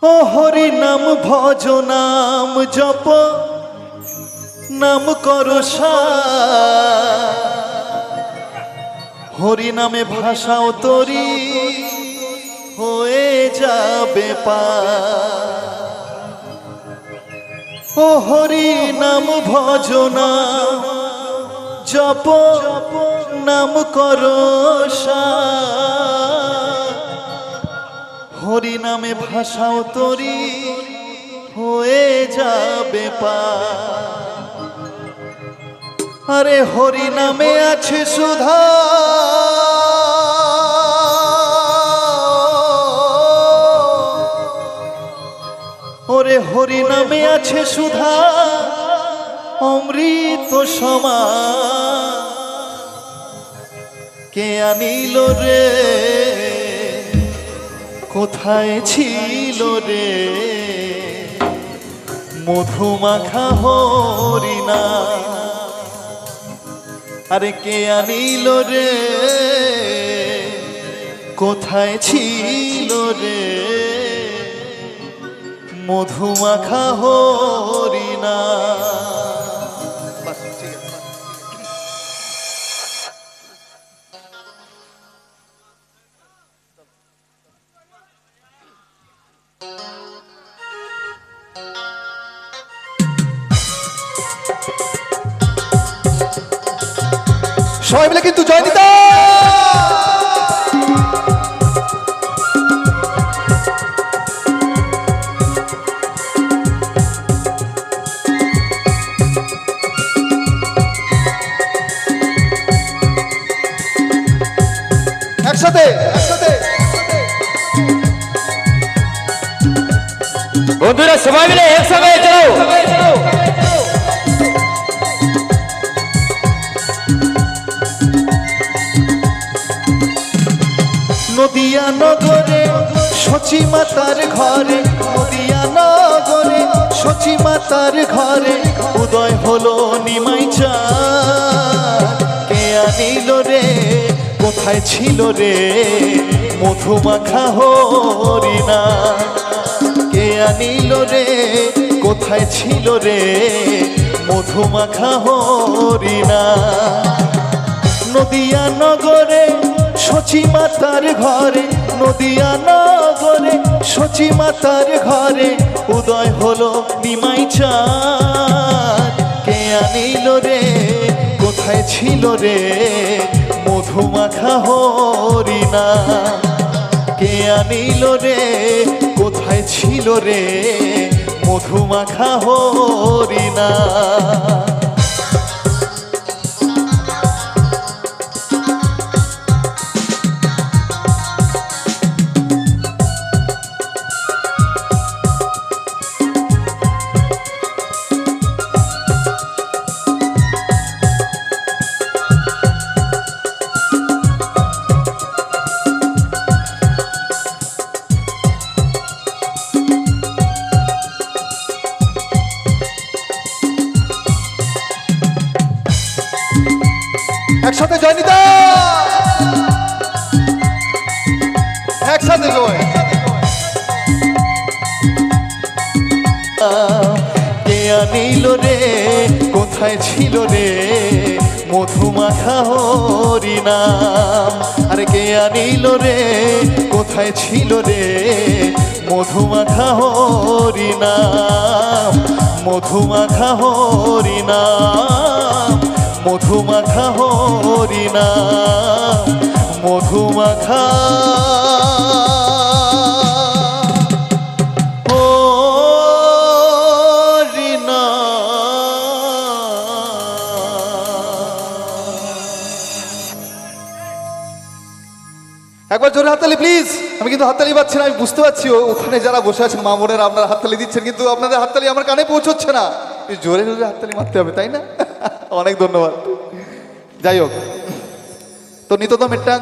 ও হরি নাম ভজ নাম জপ নাম করো হরি নামে ভাষাও তরি হয়ে যাবে ও হরি নাম ভজ নাম জপ নাম করো হরি নামে ভাষাও তরি হয়ে যাবে আরে হরি নামে আছে সুধা ওরে হরি নামে আছে সুধা অমৃত সমান কে আনিল রে কোথায় ছিল রে মধুমাখা হরিনা আরে কে আনিল রে কোথায় ছিল রে মধুমাখা হরিনা সবাই মিলে কিন্তু জয় দিতা একসাথে একসাথে বন্ধুরা সবাই মিলে একসাথে চলো নদিয়া নগরে সচী মাতার ঘরে নদিয়া নগরে সচী মাতার ঘরে উদয় হলো নিমাই চাঁদ কে আনিল রে কোথায় ছিল রে মধুমাখা হরিনা কে আনিল রে কোথায় ছিল রে মধুমাখা হরিনা নদিয়া নগরে সচী মাতার ঘরে নদিয়া নগরে সচী মাতার ঘরে উদয় হলো নিমাই চাঁদ কে আনিল রে কোথায় ছিল রে মধুমাখা হরিনা কে আনিল রে কোথায় ছিল রে মধুমাখা হরিনা একসাথে জয় নিতা একসাথে জয় কে আনিল রে কোথায় ছিল রে মধুমাখা হরিনাম আরে কে আনিল রে কোথায় ছিল রে মধুমাখা হরিনাম মধুমাখা হরিনাম মধুমাখা হরিনা মধুমাখা হরিনা একবার জোরে হাততালি প্লিজ আমি কিন্তু হাততালি পাচ্ছি না আমি বুঝতে পারছি ওখানে যারা বসে আছেন মা বোনেরা আপনারা হাততালি দিচ্ছেন কিন্তু আপনাদের হাততালি আমার কানে পৌঁছচ্ছে না জোরে জোরে হাততালি মারতে হবে তাই না অনেক ধন্যবাদ যাই হোক তো নিতদ মিট্টাং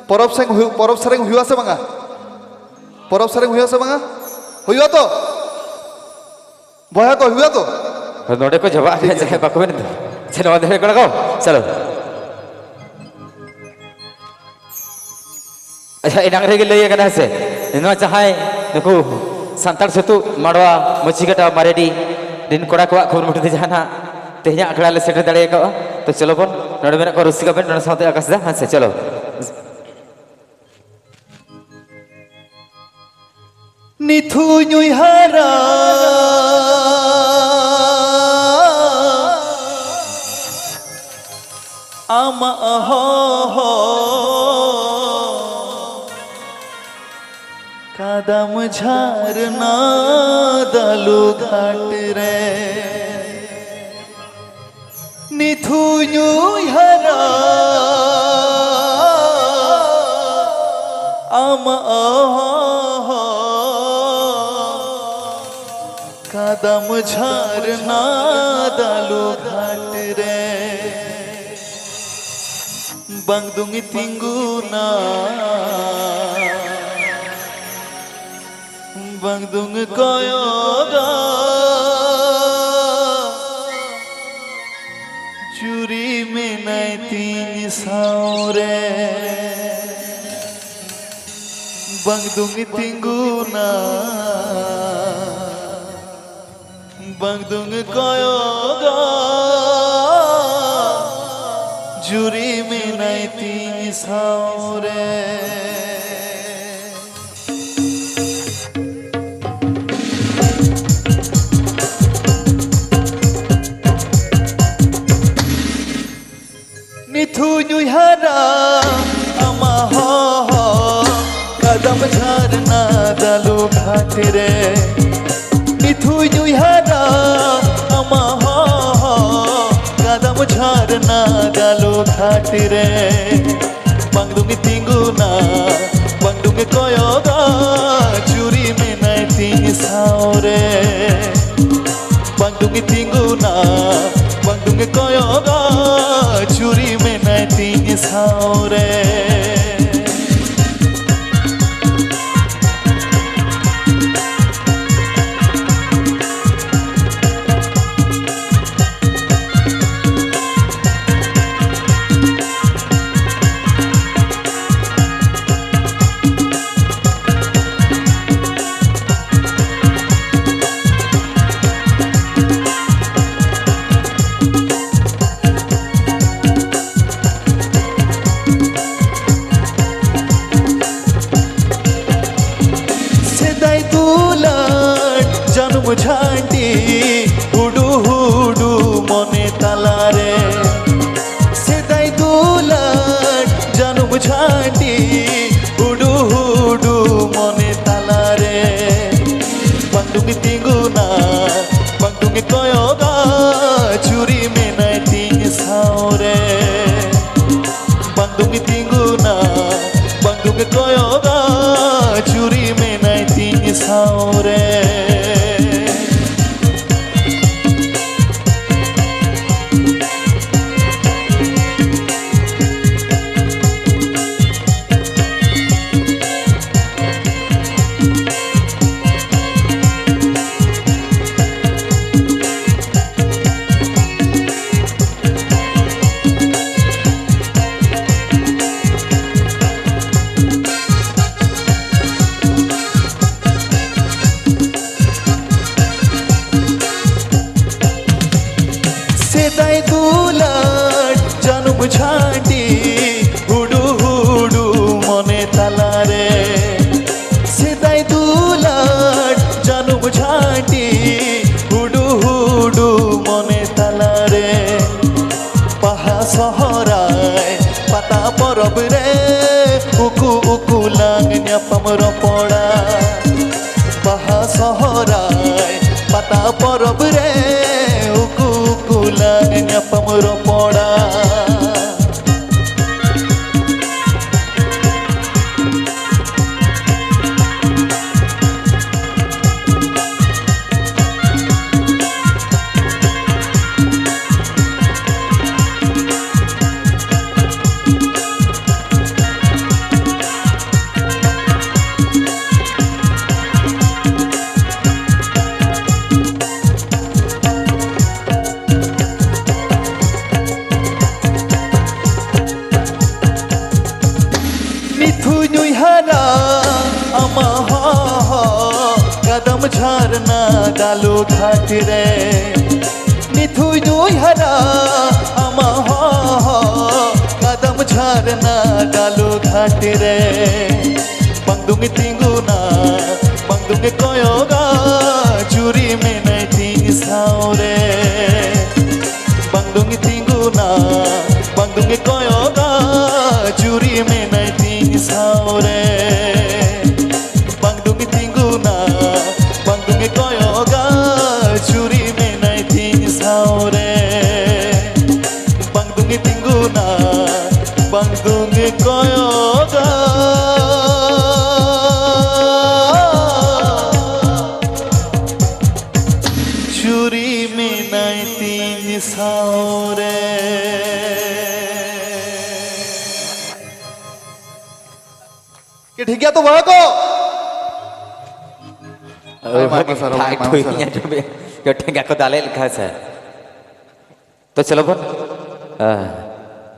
পরব সারেং হুই আছে বাঙা পরব সারেং হুই আছে বাঙা হুইবা তো বয়া তো হুইবা তো नोड़े को जवाब जाए बाको में चलो अंधेरे को लगाओ चलो अच्छा इनांग रे के लिए कना से इनो चाहे नुकु सानतार सेतु माड़वा मछीघाटा मारेडी दिन कोड़ा को खबर मुठे जहाना तेहना अखड़ा ले सेटर दाड़े का तो चलो बन नोड़े मेना को रसिका बेन नोड़े साथे आकाश दा हां से चलो निथु नुई हारा आमा हो कादम झारना दालू घाट रे निथु नुई हारा आमा हो कादम झारना दालू घाट रे बंगदुंगी तिंगुना बंगदुंग कोयोगा चूरी में नहीं तीन सावरे बंगदुंगी तिंगुना बंगदुंग कोयोगा जुरी में नहीं तीन सावरे निथु नुई हारा आमा हो कदम झारना दालू घाट रे निथु नुई हारा आमा हो कदम झारना दालू घाट रे बंगदुंगी तिंगुना बंगदुंगी कोयोगा चूरी में नहीं तीन सावरे बंगदुंगी तिंगुना बंगदुंगी कोयोगा चूरी में नहीं तीन सावरे झांटी हुडू हुडू मने तालारे सेदाई दुलाट जानू झांटी हुडू हुडू मने तालारे बंगदुंगी तिंगुना बंगदुंगी कोयोगा चूरी में नहीं तीन सावरे बंगदुंगी तिंगुना बंगदुंगी कोयोगा चूरी में नहीं तीन सावरे सेदाई दुलाट जानू झांटी हुडू हुडू मने तालारे सेदाई दुलाट जानू झांटी हुडू हुडू मने तालारे पाहा सहराय पाता परब रे उकु उकु लांग न्यापाम रपड़ा पाहा सहराय पाता परब रे उकु कुलांग न्यापाम रपड़ा कदम झरना डालो घाट रे निथुई दुई हरा आमा हो कदम झरना डालो घाट रे बंदुंग तिंगुना बंदुंग कोयोगा चूरी में नहीं तीन सावरे बंदुंग तिंगुना बंदुंग कोयोगा चूरी में नहीं तीन सावरे बंदुंग तिंगुना बंदुंग कोयोगा चूरी में नहीं तीन सावरे बंदुंग तिंगुना बंदुंग कोयोगा चूरी में नहीं तीन सावरे कि ठीक है तो वह को ठेंगा को दाले लिखा है तो चलो बोल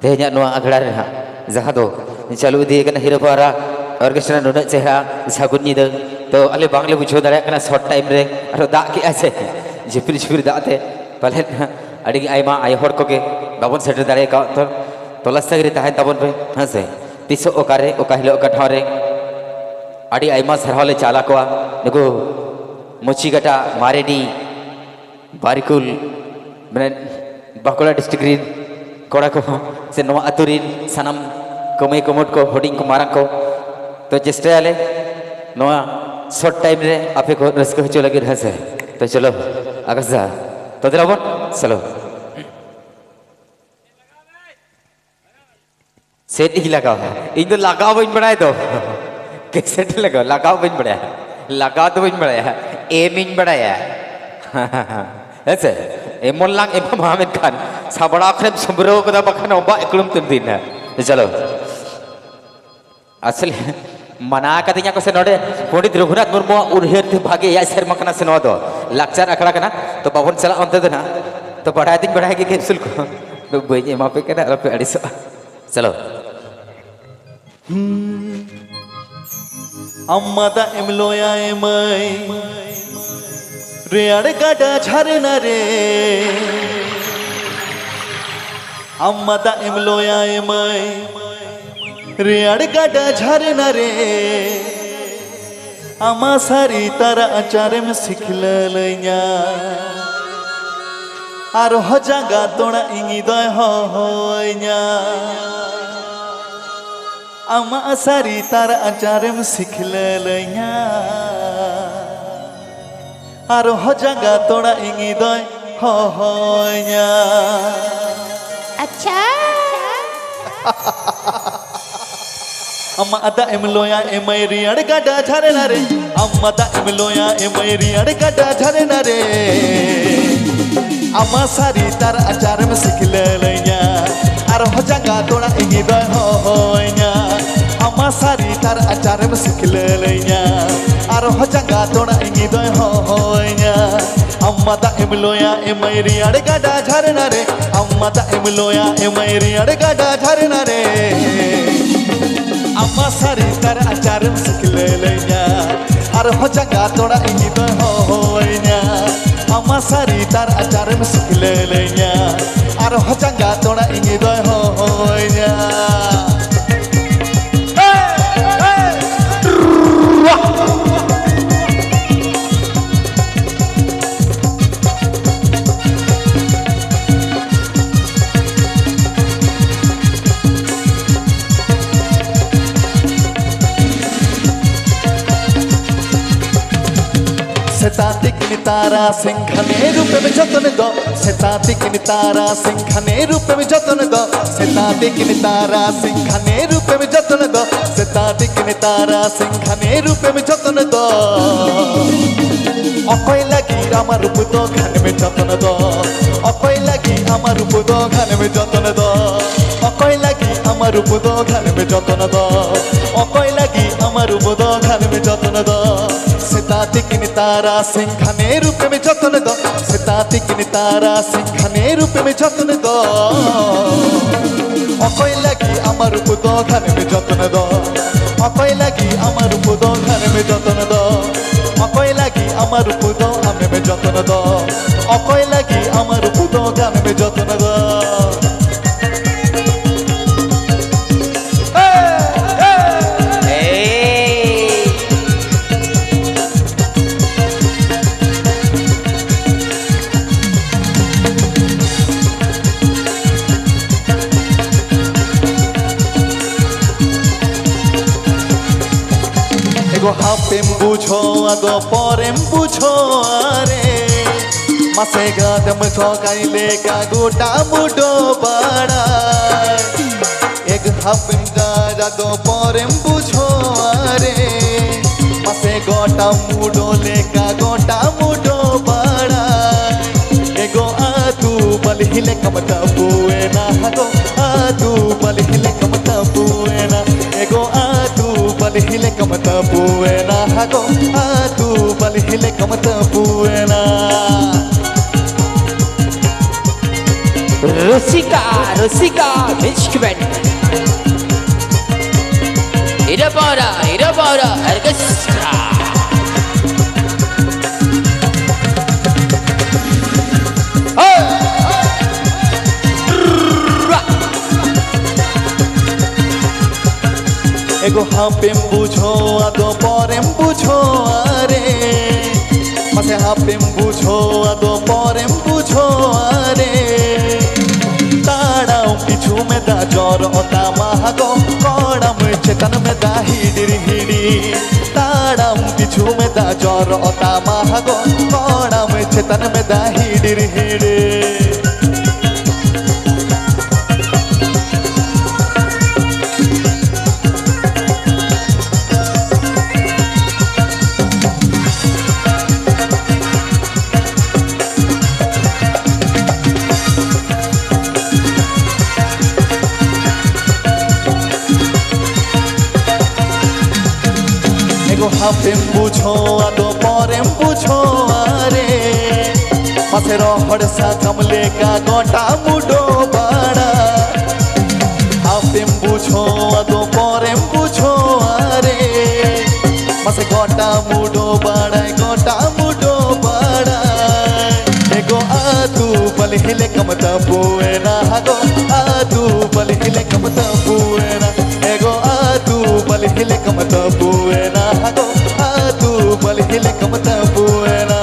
तेहnya नुआ अगड़ा रहा जहाँ दो चलो दिए कना हीरो पारा ऑर्केस्ट्रा नुना चेहरा सागुन निद तो अले बांग्ले बुझो दाड़े कना शॉर्ट टाइम रे अरो दा के ऐसे झिपिर झिपिर दाते पहले अड़ी आयमा आय हर को के बाबन सेटर दाड़े का तो लसगरी ताहे तबन पे हसे तिसो ओकारे ओका हिलो ओका ठारे अड़ी आयमा सरहले चाला को नुको मुचिगटा मारेडी बारिकुल माने बाकुला डिस्ट्रिक्ट रिन कोड़ा को से नवा अतुरिन सनम कमई कमोट को होडिंग को मारंग को तो चेष्टा आले नवा शॉर्ट टाइम रे आपे को रस्क हचो लगे रहसे तो चलो आकाशा तो दिलाबन चलो सेट ही लगाओ इन तो लगाओ बन बनाए तो कैसेट लगाओ लगाओ बन बनाया लगाओ तो बन बनाया एमिंग बनाया ऐसे एमोन लांग एम मोहम्मद खान साबड़ा खरम संबरो कदा बखन ओबा एकलुम तुमदिन है चलो असली मना कतिnya को से नोडे पंडित रघुनाथ मुर्मू उर्हेर थे भागे या शर्मा कना से नोदो लाक्चर अखड़ा कना तो बाबन चला अंत देना तो बढ़ाई दिन बढ़ाई के कैप्सूल को तो बई एमा पे कना रपे अड़िस चलो अम्मा दा एमलोया एमई रेड़ गाडा झरना रे अम्मा दा एमलोया एमई रेड़ गाडा झरना रे आमा सारी तारा आचारे में सिखललैया आरो हजागा तोड़ा इंगी दय होइया आमा सारी तारा आचारे में सिखललैया आरो हजागा तोड़ा इंगी दय होइया अच्छा अम्मा अदा एमलोया एमैरी अड़गाडा झरना रे अम्मा दा एमलोया एमैरी अड़गाडा झरना रे अम्मा सारी तार आचार में सिखललैया आरो हजागा तोड़ा इंगी दय होइया अम्मा सारी तार आचार में सिखललैया आरो हजागा तोड़ा इंगी दय होइया अम्मा दा एमलोया एमैरी अड़गाडा झरना रे अम्मा दा एमलोया एमैरी अड़गाडा झरना रे अम्मा सारी तार आचार में सिखललैया आरो हजागा तोड़ा इंगी दय होइया अम्मा सारी तार आचार में सिखललैया आरो हजागा तोड़ा इंगी दय होइया सेतातिक नितारा सिंघने रूप में जतन दो सेतातिक नितारा सिंघने रूप में जतन दो सेतातिक नितारा सिंघने रूप में जतन दो सेतातिक नितारा सिंघने रूप में जतन दो अकोय लगी आमा रूप दो घन में जतन दो अकोय लगी आमा रूप दो घन में जतन दो अकोय लगी आमा रूप दो घन में जतन दो अकोय लगी आमा रूप दो घन में जतन दो सेतातिक नितारा सिंघने रूप में जतन दो सेतातिक नितारा सिंघने रूप में जतन दो अकोय लगी आमा रूप दो घन में जतन दो अकोय लगी आमा रूप दो घन में जतन दो अकोय लगी আমার পুতো আমি মে যতন দ অকয় লাগি আমার পুতো গান মে যতন দ एगो हापेम बुझो आगो परेम बुझो आरे मासे गादम ठोकाइले का गोटा मुडो बड़ा एक हापेम जादो परेम बुझो आरे मासे गोटा मुडो लेका गोटा मुडो बड़ा एगो आतू बलहिले कमता बुएना हागो आतू बलहिले कमता बुएना एगो आतू बलहिले कमता बुएना हागो आतू बलहिले कमता Buena Rusika Michkman Irabara Orchestra एगो हापेम बुझो आगो परेम बुझो आरे मासे हापेम बुझो आगो परेम बुझो आरे ताड़ाओ किछु में दा जोर ओता महागो कोड़म चेतन में दा हिड़ी ताड़ाओ किछु में दा जोर ओता महागो कोड़म चेतन में दा हिड़ी एगो हापेम बुझो आगो परेम बुझो आरे मासे रहड़ सा कमले का गोटा मुडो बड़ा हापेम बुझो आगो परेम बुझो आरे मासे गोटा मुडो बड़ा एगो आतू बलहिले कमता बुएना हागो आतू बलहिले कमता बुएना एगो आतू बलहिले कमता बुएना हागो आतू बलहिले कमता Buena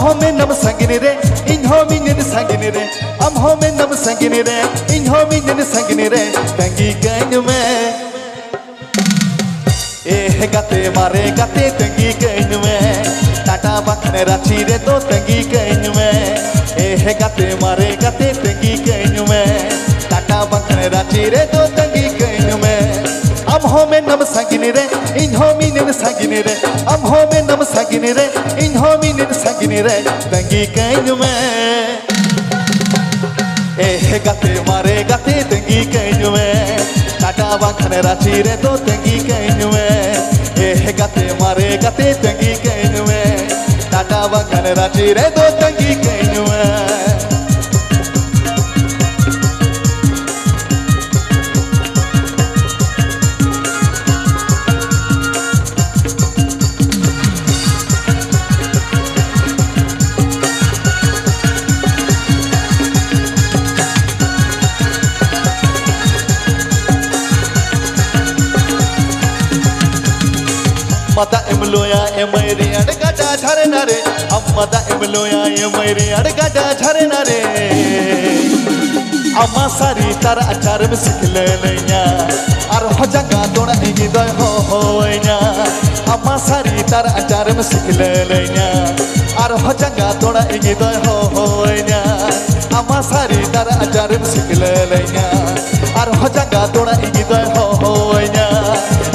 home nam sangini re in home nin sangini re am home nam sangini re in home nin sangini re tangi kain me eh gate mare gate tangi kain me tata bakhne rachi re to tangi kain me eh gate mare gate tangi kain me tata bakhne rachi re to tangi kain me am home nam sangini re in home nin sangini re am home nam sangini re in home nin sangini re tangi kain me eh gate mare gate tangi kain me tata bakhne rachi re to tangi kain me eh gate mare gate tangi kain me tata bakhne rachi re to tangi kain me mata emloya emere adgada jharna re ammata emloya emere adgada jharna re amma sari tar achar me sikhle lenya ar hojaga dona igi doy hoynya amma sari tar achar me sikhle lenya ar hojaga dona igi doy hoynya amma sari tar achar me sikhle lenya ar hojaga dona igi doy hoynya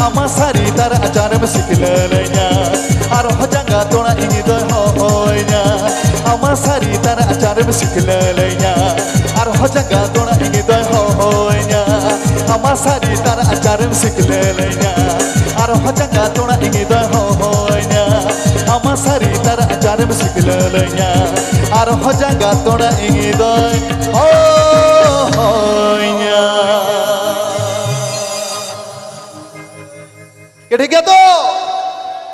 amma sari tar achar me sikhle lenya ar hojaga dona igi doy hoynya amma sari tar achar me sikhle lenya আর হজাঙ্গা তোড়া ইঙ্গি দয় হইনা আমার সারি তার আচারম শিখলে লইনা আর হজাঙ্গা তোড়া ইঙ্গি দয় হইনা আমার সারি তার আচারম শিখলে লইনা আর হজাঙ্গা তোড়া ইঙ্গি দয় হইনা। ঠিক আছে তো?